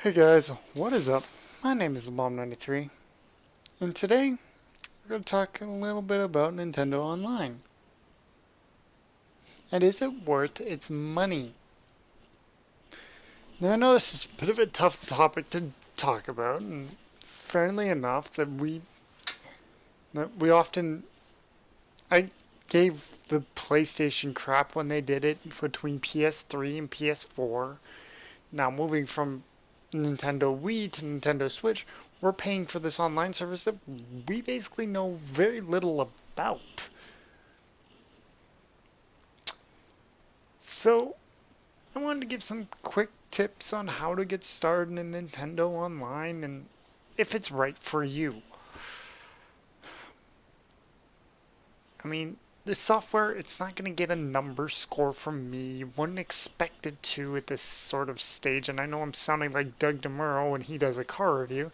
Hey guys, what is up? My name is Bomy, and today we're going to talk a little bit about Nintendo Online. And is it worth its money? Now I know this is a bit of a tough topic to talk about, and fairly enough that we often I gave the PlayStation crap when they did it between PS3 and PS4. Now moving from Nintendo Wii to Nintendo Switch, we're paying for this online service that we basically know very little about. So, I wanted to give some quick tips on how to get started in Nintendo Online and if it's right for you. I mean, this software, it's not going to get a number score from me. You wouldn't expect it to at this sort of stage. And I know I'm sounding like Doug DeMuro when he does a car review.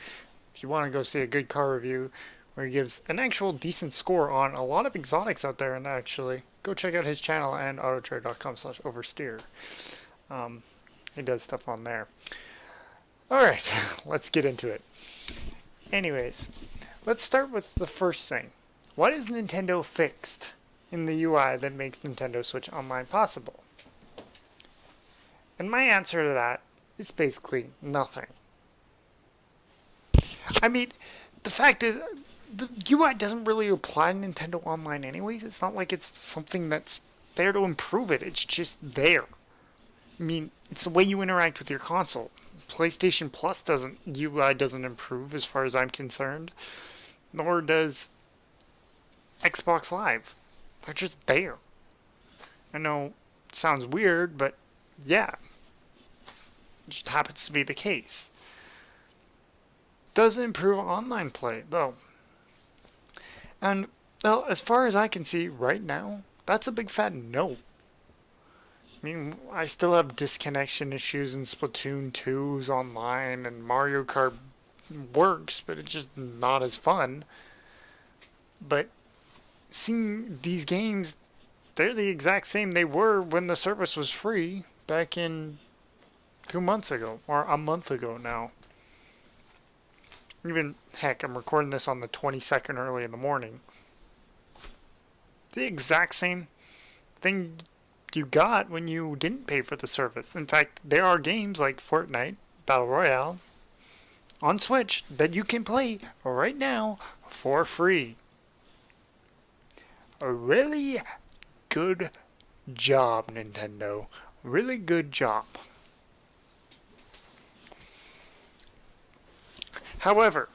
If you want to go see a good car review where he gives an actual decent score on a lot of exotics out there, and actually, go check out his channel and autotrader.com/oversteer. He does stuff on there. Alright, let's get into it. Anyways, let's start with the first thing. What is Nintendo fixed in the UI that makes Nintendo Switch Online possible? And my answer to that is basically nothing. I mean, the fact is, the UI doesn't really apply to Nintendo Online anyways. It's not like it's something that's there to improve it. It's just there. I mean, it's the way you interact with your console. PlayStation Plus UI doesn't improve as far as I'm concerned. Nor does Xbox Live. They're just there. I know it sounds weird, but yeah. It just happens to be the case. Doesn't improve online play, though. And, well, as far as I can see right now, that's a big fat no. I mean, I still have disconnection issues in Splatoon 2's online, and Mario Kart works, but it's just not as fun. But seeing these games, they're the exact same they were when the service was free back in 2 months ago, or a month ago now. Even, heck, I'm recording this on the 22nd early in the morning. The exact same thing you got when you didn't pay for the service. In fact, there are games like Fortnite, Battle Royale, on Switch that you can play right now for free. A really good job, Nintendo. Really good job. However,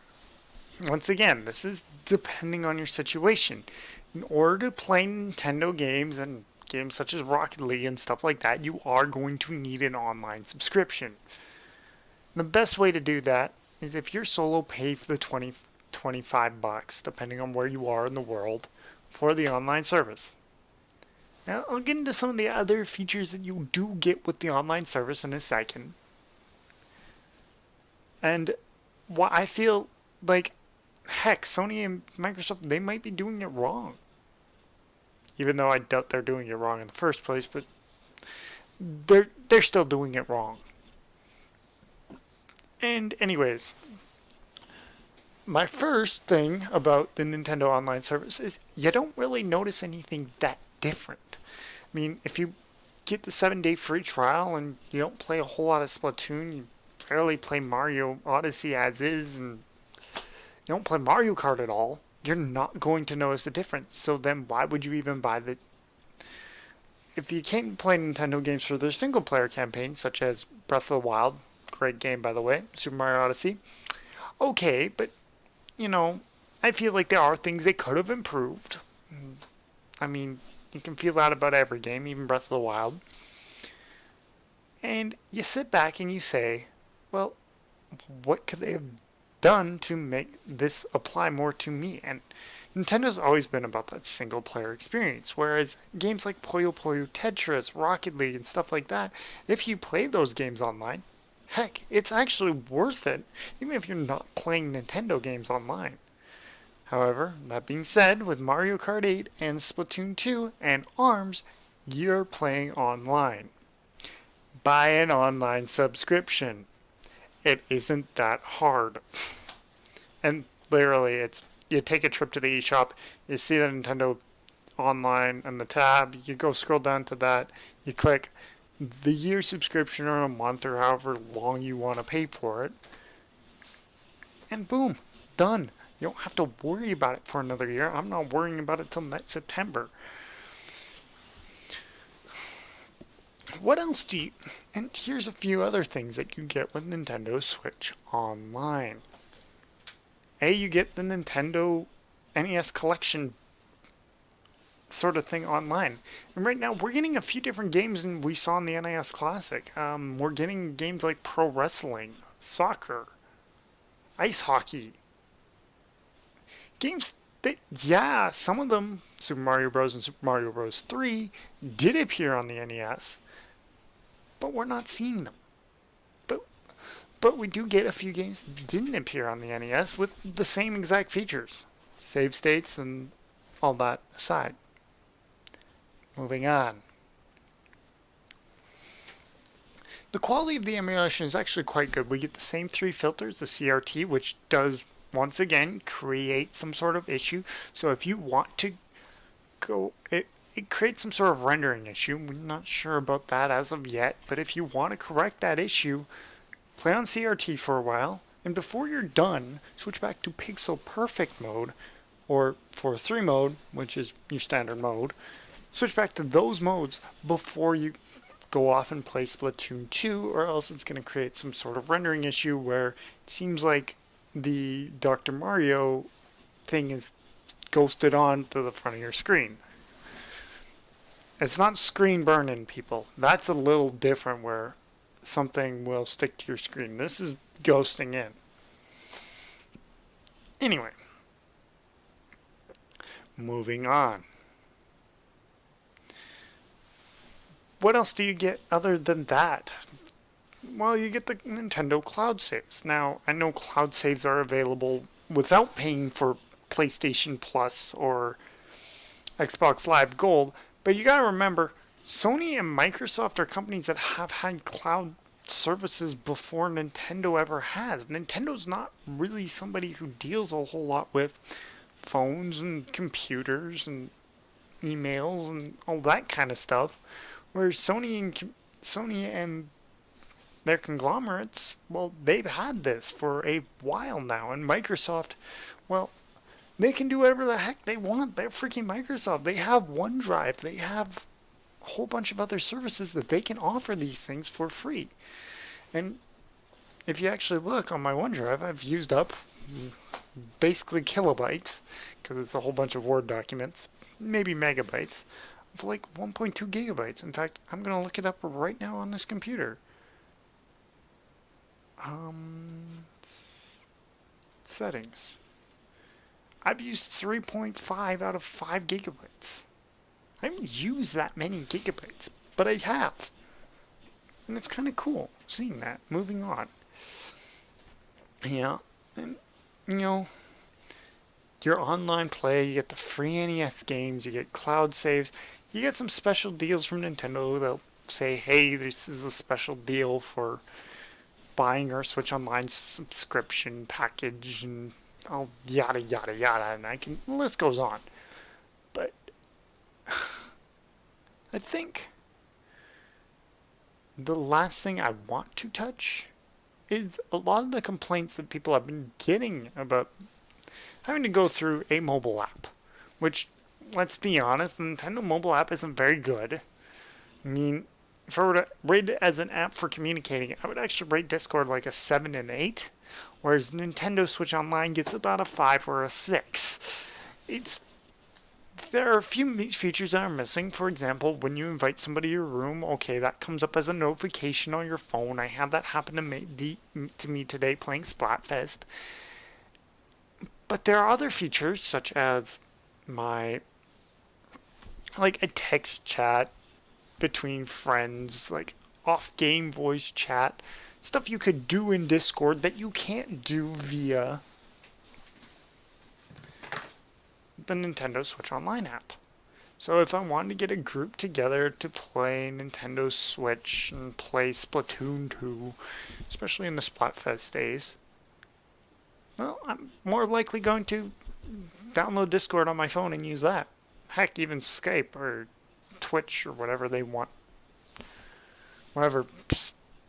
once again, this is depending on your situation. In order to play Nintendo games and games such as Rocket League and stuff like that, you are going to need an online subscription. The best way to do that is if you're solo, pay for the $25, depending on where you are in the world, for the online service. Now, I'll get into some of the other features that you do get with the online service in a second. And what I feel like, heck, Sony and Microsoft, they might be doing it wrong. Even though I doubt they're doing it wrong in the first place, but they're still doing it wrong. And anyways, my first thing about the Nintendo Online service is you don't really notice anything that different. I mean, if you get the 7-day free trial and you don't play a whole lot of Splatoon, you barely play Mario Odyssey as is, and you don't play Mario Kart at all, you're not going to notice the difference. So then why would you even buy the... If you can't play Nintendo games for their single player campaigns, such as Breath of the Wild, great game by the way, Super Mario Odyssey, okay, but you know, I feel like there are things they could have improved. I mean, you can feel that about every game, even Breath of the Wild. And you sit back and you say, well, what could they have done to make this apply more to me? And Nintendo's always been about that single player experience, whereas games like Puyo Puyo Tetris, Rocket League, and stuff like that, if you play those games online, heck, it's actually worth it, even if you're not playing Nintendo games online. However, that being said, with Mario Kart 8 and Splatoon 2 and ARMS, you're playing online. Buy an online subscription. It isn't that hard. And literally, it's you take a trip to the eShop, you see the Nintendo online and the tab, you go scroll down to that, you click the year subscription or a month or however long you want to pay for it, and boom, done. You don't have to worry about it for another year. I'm not worrying about it till next September. What else do you... And here's a few other things that you get with Nintendo Switch Online. You get the Nintendo NES collection sort of thing online. And right now, we're getting a few different games than we saw in the NES Classic. We're getting games like pro wrestling, soccer, ice hockey. Games that, yeah, some of them, Super Mario Bros. And Super Mario Bros. 3, did appear on the NES, but we're not seeing them. But we do get a few games that didn't appear on the NES with the same exact features. Save states and all that aside. Moving on. The quality of the emulation is actually quite good. We get the same 3 filters, the CRT, which does, once again, create some sort of issue. So if you want to go... It creates some sort of rendering issue. We're not sure about that as of yet. But if you want to correct that issue, play on CRT for a while, and before you're done, switch back to Pixel Perfect mode, or 4:3 mode, which is your standard mode. Switch back to those modes before you go off and play Splatoon 2, or else it's going to create some sort of rendering issue where it seems like the Dr. Mario thing is ghosted on to the front of your screen. It's not screen burning, people. That's a little different where something will stick to your screen. This is ghosting in. Anyway, moving on. What else do you get other than that? Well, you get the Nintendo Cloud Saves. Now, I know Cloud Saves are available without paying for PlayStation Plus or Xbox Live Gold, but you gotta remember, Sony and Microsoft are companies that have had cloud services before Nintendo ever has. Nintendo's not really somebody who deals a whole lot with phones and computers and emails and all that kind of stuff. Whereas Sony and their conglomerates, well, they've had this for a while now. And Microsoft, well, they can do whatever the heck they want. They're freaking Microsoft. They have OneDrive. They have a whole bunch of other services that they can offer these things for free. And if you actually look on my OneDrive, I've used up basically kilobytes, because it's a whole bunch of Word documents, maybe megabytes, of like 1.2 gigabytes. In fact, I'm going to look it up right now on this computer. Settings. I've used 3.5 out of 5 gigabytes. I haven't used that many gigabytes, but I have. And it's kind of cool seeing that. Moving on. Yeah. And, you know, your online play, you get the free NES games, you get cloud saves, you get some special deals from Nintendo. They'll say, hey, this is a special deal for buying our Switch Online subscription package, and oh, yada, yada, yada. And the list goes on. But I think the last thing I want to touch is a lot of the complaints that people have been getting about having to go through a mobile app. Which, let's be honest, the Nintendo mobile app isn't very good. I mean, if I were to rate it as an app for communicating, I would actually rate Discord like a 7 and 8. Whereas Nintendo Switch Online gets about a 5 or a 6. There are a few features that are missing. For example, when you invite somebody to your room, okay, that comes up as a notification on your phone. I had that happen to me today playing Splatfest. But there are other features, such as a text chat between friends, like off-game voice chat, stuff you could do in Discord that you can't do via the Nintendo Switch Online app. So if I wanted to get a group together to play Nintendo Switch and play Splatoon 2, especially in the Splatfest days, well, I'm more likely going to download Discord on my phone and use that. Heck, even Skype or Twitch or whatever they want. Whatever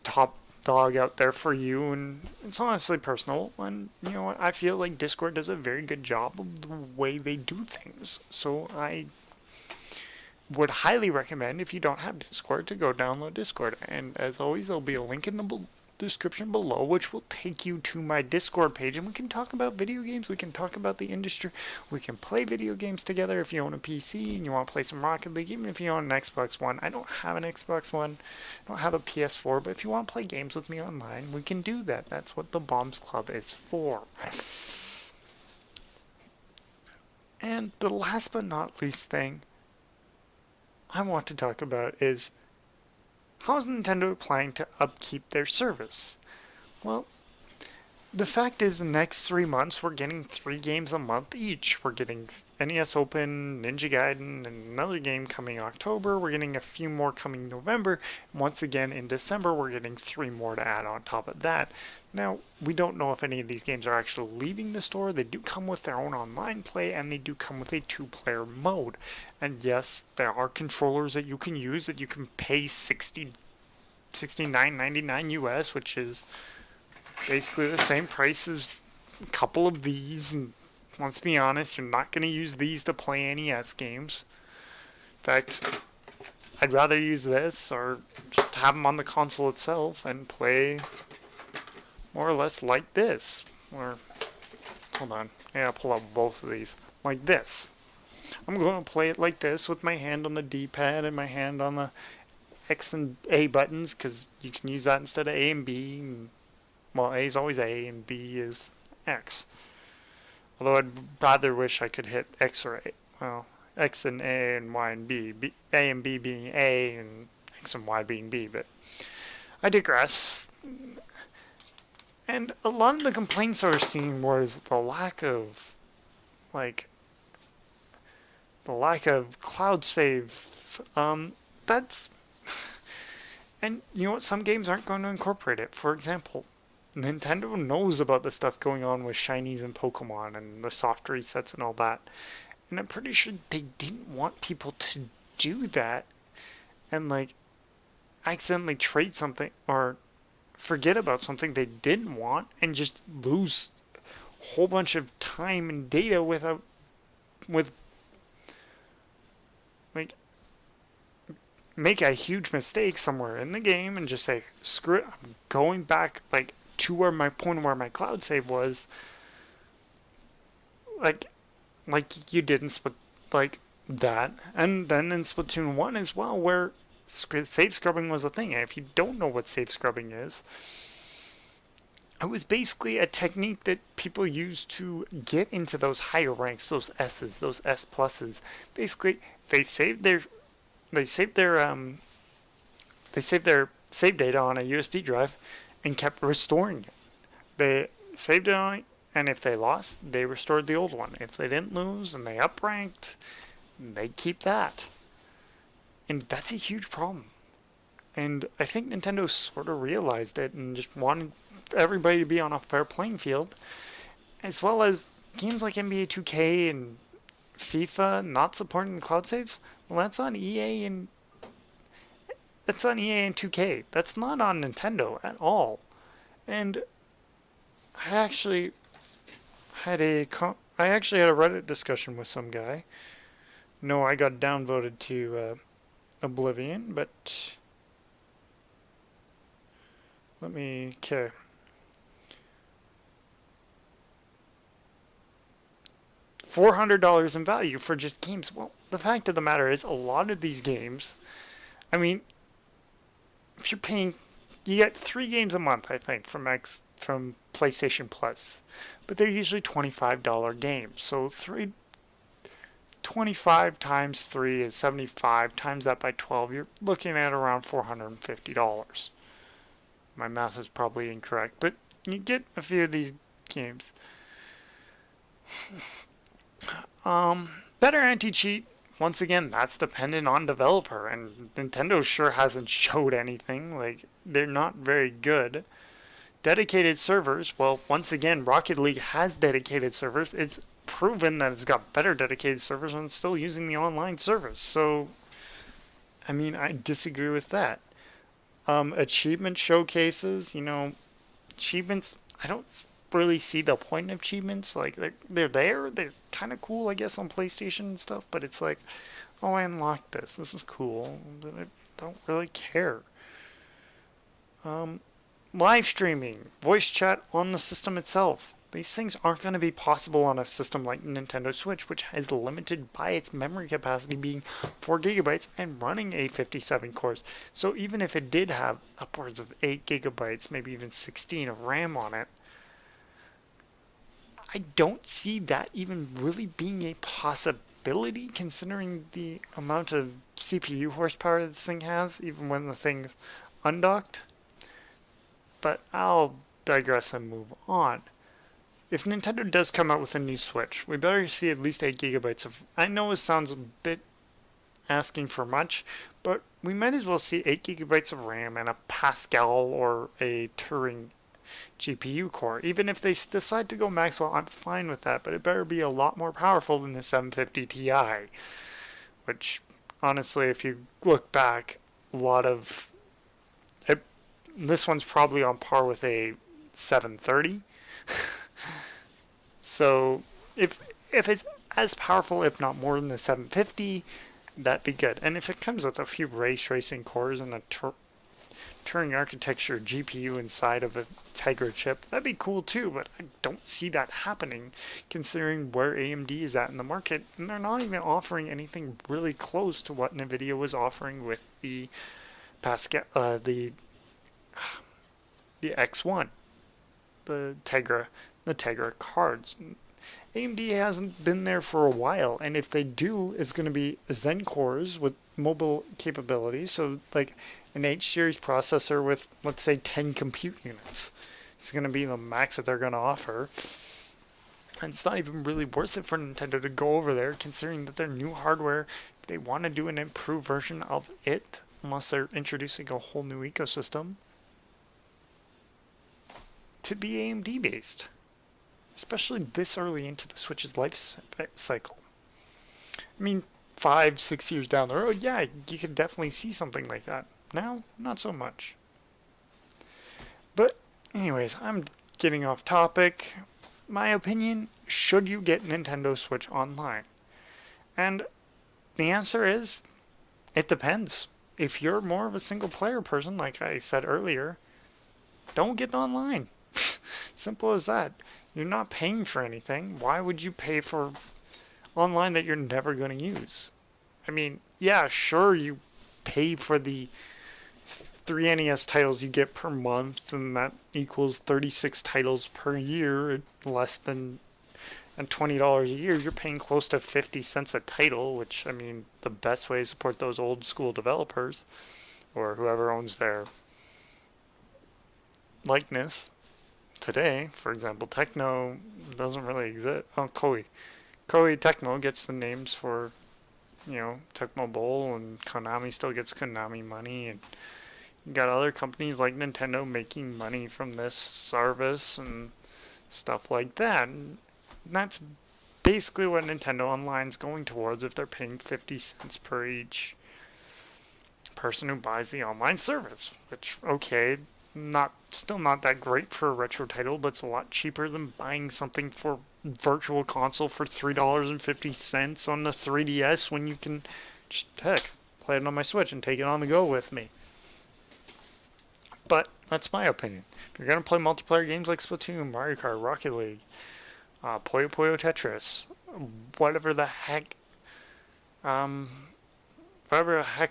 top dog out there for you, and it's honestly personal. And you know what? I feel like Discord does a very good job of the way they do things. So I would highly recommend, if you don't have Discord, to go download Discord. And as always, there'll be a link in the description below, which will take you to my Discord page, and we can talk about video games, we can talk about the industry, we can play video games together. If you own a PC and you want to play some Rocket League, even if you own an Xbox One. I don't have an Xbox One, I don't have a PS4, but if you want to play games with me online, we can do that. That's what the Bombs Club is for. And the last but not least thing I want to talk about is, how is Nintendo planning to upkeep their service? Well, the fact is, the next 3 months we're getting 3 games a month each. We're getting NES Open, Ninja Gaiden, and another game coming October. We're getting a few more coming November. And once again in December, we're getting 3 more to add on top of that. Now, we don't know if any of these games are actually leaving the store. They do come with their own online play, and they do come with a 2-player mode. And yes, there are controllers that you can use that you can pay $69.99 US, which is basically the same price as a couple of these. And let's be honest, you're not going to use these to play NES games. In fact, I'd rather use this or just have them on the console itself and play more or less like this. Or, hold on, yeah, I'll pull up both of these. Like this. I'm going to play it like this with my hand on the D-pad and my hand on the X and A buttons, because you can use that instead of A and B. And, well, A is always A and B is X. Although I'd rather wish I could hit X or A. Well, X and A and Y and B. A and B being A and X and Y being B. But I digress. And a lot of the complaints I was seeing was the lack of, cloud save. That's... And you know what? Some games aren't going to incorporate it. For example, Nintendo knows about the stuff going on with Shinies and Pokemon and the soft resets and all that. And I'm pretty sure they didn't want people to do that and, accidentally trade something or forget about something they didn't want and just lose a whole bunch of time and data make a huge mistake somewhere in the game and just say, screw it, I'm going back to where my cloud save was, like you did in that. And then in Splatoon 1 as well, where save scrubbing was a thing. And if you don't know what save scrubbing is, it was basically a technique that people used to get into those higher ranks, those S's, those S pluses. Basically, they saved their save data on a USB drive and kept restoring it. They saved it on it, and if they lost, they restored the old one. If they didn't lose and they upranked, they keep that. And that's a huge problem. And I think Nintendo sort of realized it and just wanted everybody to be on a fair playing field, as well as games like NBA 2K and FIFA not supporting cloud saves. Well, that's on EA and 2K. That's not on Nintendo at all. And I actually had a Reddit discussion with some guy. No, I got downvoted to Oblivion, but okay. $400 in value for just games. Well, the fact of the matter is, a lot of these games, I mean, if you're paying, you get 3 games a month, I think, from PlayStation Plus, but they're usually $25 games. So 25 times 3 is 75. Times that by 12, you're looking at around $450. My math is probably incorrect, but you get a few of these games. Better anti-cheat once again, that's dependent on developer, and Nintendo sure hasn't showed anything. Like, they're not very good. Dedicated servers, well, once again, Rocket League has dedicated servers. It's proven that it's got better dedicated servers and it's still using the online service. So, I mean, I disagree with that. Achievement showcases, achievements, I don't really see the point of achievements. Like, they're there, they're kind of cool, I guess, on PlayStation and stuff, but it's like, oh, I unlocked this. This is cool. I don't really care. Um, Live streaming, voice chat on the system itself. These things aren't going to be possible on a system like Nintendo Switch, which is limited by its memory capacity being 4 gigabytes and running a 57 cores. So even if it did have upwards of 8 gigabytes, maybe even 16 of RAM on it, I don't see that even really being a possibility considering the amount of CPU horsepower this thing has, even when the thing's undocked. But I'll digress and move on. If Nintendo does come out with a new Switch, we better see at least 8 gigabytes of... I know it sounds a bit asking for much, but we might as well see 8 gigabytes of RAM and a Pascal or a Turing GPU core. Even if they decide to go Maxwell, I'm fine with that, but it better be a lot more powerful than the 750 Ti, which, honestly, if you look back, a lot of... this one's probably on par with a 730. So if it's as powerful, if not more than the 750, that'd be good. And if it comes with a few ray tracing cores and a Turing architecture GPU inside of a Tegra chip, that'd be cool too. But I don't see that happening, considering where AMD is at in the market, and they're not even offering anything really close to what Nvidia was offering with the Pascal, the X1, the Tegra cards. AMD hasn't been there for a while, and if they do, it's going to be Zen cores with mobile capabilities, so like an H series processor with, let's say, 10 compute units. It's going to be the max that they're going to offer. And it's not even really worth it for Nintendo to go over there, considering that their new hardware, if they want to do an improved version of it, unless they're introducing a whole new ecosystem, to be AMD based, especially this early into the Switch's life cycle. I mean, 5-6 years down the road, yeah, you could definitely see something like that. Now, not so much. But anyways, I'm getting off topic. My opinion, should you get Nintendo Switch Online? And the answer is, it depends. If you're more of a single player person, like I said earlier, don't get online. Simple as that. You're not paying for anything. Why would you pay for online that you're never going to use? I mean, yeah, sure, you pay for the 3 NES titles you get per month, and that equals 36 titles per year, less than $20 a year. You're paying close to 50 cents a title, which, I mean, the best way to support those old school developers, or whoever owns their likeness today. For example, Tecmo doesn't really exist. Oh, Koei Tecmo gets the names for, Tecmo Bowl, and Konami still gets Konami money, and you got other companies like Nintendo making money from this service and stuff like that. And that's basically what Nintendo Online's going towards if they're paying 50 cents per each person who buys the online service. Which, okay, still not that great for a retro title, but it's a lot cheaper than buying something for Virtual Console for $3.50 on the 3DS when you can just, heck, play it on my Switch and take it on the go with me. But that's my opinion. If you're going to play multiplayer games like Splatoon, Mario Kart, Rocket League, Puyo Puyo Tetris, whatever the heck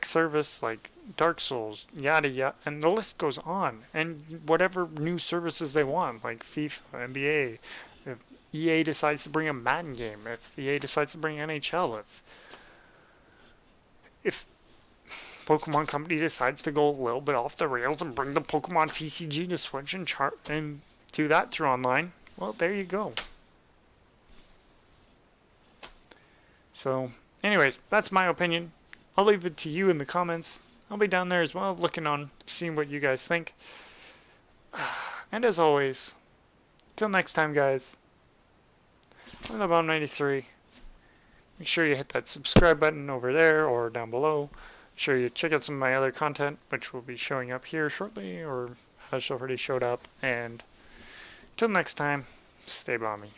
service like Dark Souls, yada yada, and the list goes on. And whatever new services they want, like FIFA, NBA, if EA decides to bring a Madden game, if EA decides to bring NHL, if Pokemon Company decides to go a little bit off the rails and bring the Pokemon TCG to Switch and do that through online, well, there you go. So, anyways, that's my opinion. I'll leave it to you in the comments. I'll be down there as well, looking on, seeing what you guys think. And as always, till next time, guys, I'm the Bomb93. Make sure you hit that subscribe button over there or down below. Make sure you check out some of my other content, which will be showing up here shortly or has already showed up. And till next time, stay bomby.